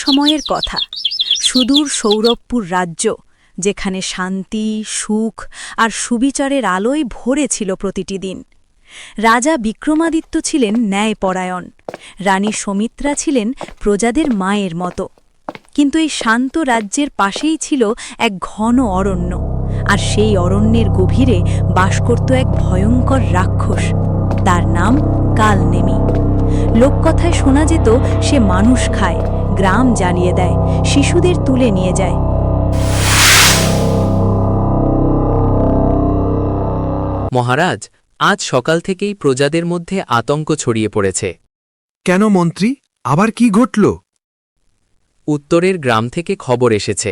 সময়ের কথা, সুদূর সৌরভপুর রাজ্য, যেখানে শান্তি, সুখ আর সুবিচারের আলোয় ভরে ছিল প্রতিটি দিন। রাজা বিক্রমাদিত্য ছিলেন ন্যায়পরায়ণ, রানী সৌমিত্রা ছিলেন প্রজাদের মায়ের মতো। কিন্তু এই শান্ত রাজ্যের পাশেই ছিল এক ঘন অরণ্য, আর সেই অরণ্যের গভীরে বাস করত এক ভয়ঙ্কর রাক্ষস। তার নাম কালনেমি। লোককথায় শোনা যেত সে মানুষ খায়, গ্রাম জ্বালিয়ে দেয়, শিশুদের তুলে নিয়ে যায়। মহারাজ, আজ সকাল থেকেই প্রজাদের মধ্যে আতঙ্ক ছড়িয়ে পড়েছে। কেন মন্ত্রী, আবার কি ঘটল? উত্তরের গ্রাম থেকে খবর এসেছে,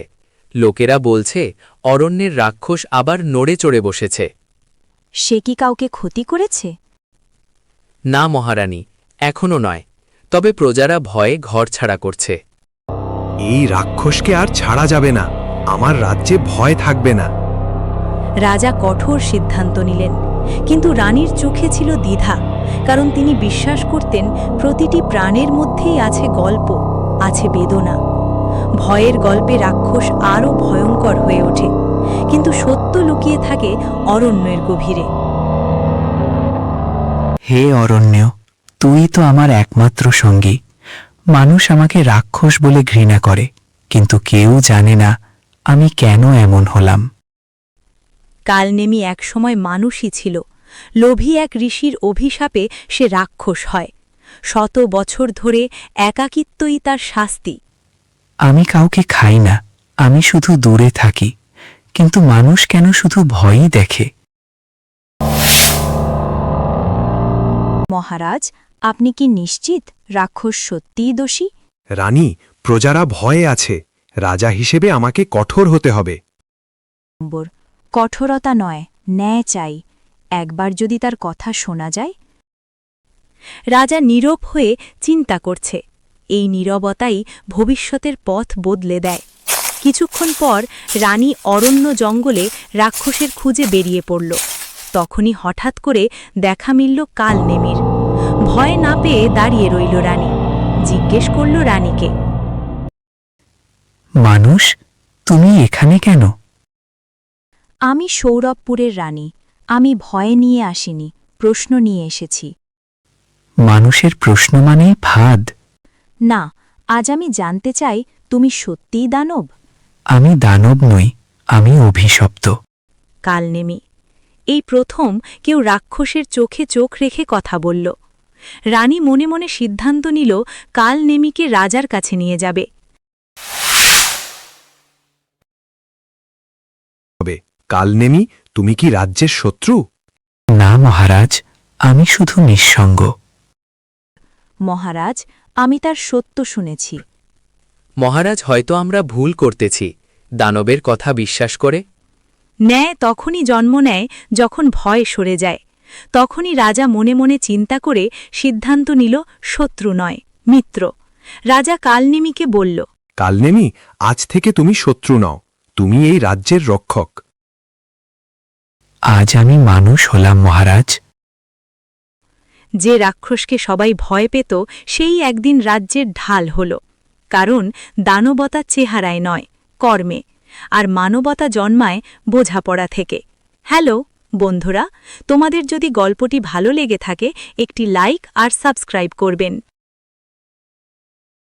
লোকেরা বলছে অরণ্যের রাক্ষস আবার নড়ে চড়ে বসেছে। সে কি কাউকে ক্ষতি করেছে? না মহারানী, এখনও নয়, তবে প্রজারা ভয়ে ঘরছাড়া করছে। এই রাক্ষসকে আর ছাড়া যাবে না, আমার রাজ্যে ভয় থাকবে না। রাজা কঠোর সিদ্ধান্ত নিলেন, কিন্তু রানীর চোখে ছিল দ্বিধা, কারণ তিনি বিশ্বাস করতেন প্রতিটি প্রাণের মধ্যেই আছে গল্প, আছে বেদনা। ভয়ের গল্পে রাক্ষস আরও ভয়ঙ্কর হয়ে ওঠে, কিন্তু সত্য লুকিয়ে থাকে অরণ্যের গভীরে। হে অরণ্য, তুই তো আমার একমাত্র সঙ্গী। মানুষ আমাকে রাক্ষস বলে ঘৃণা করে, কিন্তু কেউ জানে না আমি কেন এমন হলাম। কালনেমি একসময় মানুষই ছিল, লোভী এক ঋষির অভিশাপে সে রাক্ষস হয়। 100 বছর ধরে একাকিত্বই তার শাস্তি। আমি কাউকে খাই না, আমি শুধু দূরে থাকি, কিন্তু মানুষ কেন শুধু ভয়ই দেখে? মহারাজ, আপনি কি নিশ্চিত রাক্ষস সত্যিই দোষী? রানী, প্রজারা ভয়ে আছে, রাজা হিসেবে আমাকে কঠোর হতে হবে। কঠোরতা নয়, ন্যায় চাই। একবার যদি তার কথা শোনা যায়। রাজা নীরব হয়ে চিন্তা করছে। এই নীরবতাই ভবিষ্যতের পথ বদলে দেয়। কিছুক্ষণ পর রানী অরণ্য জঙ্গলে রাক্ষসের খুঁজে বেরিয়ে পড়ল। তখনই হঠাৎ করে দেখা মিলল কালনেমির। ভয় না পেয়ে দাঁড়িয়ে রইল রানী। জিজ্ঞেস করল রানীকে, মানুষ, তুমি এখানে কেন? আমি সৌরভপুরের রানী। আমি ভয় নিয়ে আসিনি, প্রশ্ন নিয়ে এসেছি। মানুষের প্রশ্ন মানেই ফাঁদ? না, আজ আমি জানতে চাই তুমি সত্যিই দানব। আমি দানব নই, আমি অভিশপ্ত। কালনেমি। এই প্রথম কেউ রাক্ষসের চোখে চোখ রেখে কথা বলল। রানী মনে মনে সিদ্ধান্ত নিল কালনেমিকে রাজার কাছে নিয়ে যাবে। কালনেমি, তুমি কি রাজ্যের শত্রু? না মহারাজ, আমি শুধু নিঃসঙ্গ। মহারাজ, আমি তার সত্য শুনেছি। মহারাজ, হয়তো আমরা ভুল করতেছি দানবের কথা বিশ্বাস করে। ন্যায় তখনই জন্ম নেয় যখন ভয় সরে যায়। তখনই রাজা মনে মনে চিন্তা করে সিদ্ধান্ত নিল শত্রু নয়, মিত্র। রাজা কালনেমিকে বলল, কালনেমি, আজ থেকে তুমি শত্রু নও, তুমি এই রাজ্যের রক্ষক। আজ আমি মানুষ হলাম মহারাজ। যে রাক্ষসকে সবাই ভয় পেত সেই একদিন রাজ্যের ঢাল হল। কারণ দানবতা চেহারায় নয়, কর্মে, আর মানবতা জন্মায় বোঝাপড়া থেকে। হ্যালো বন্ধুরা, তোমাদের যদি গল্পটি ভালো লেগে থাকে একটি লাইক আর সাবস্ক্রাইব করবেন।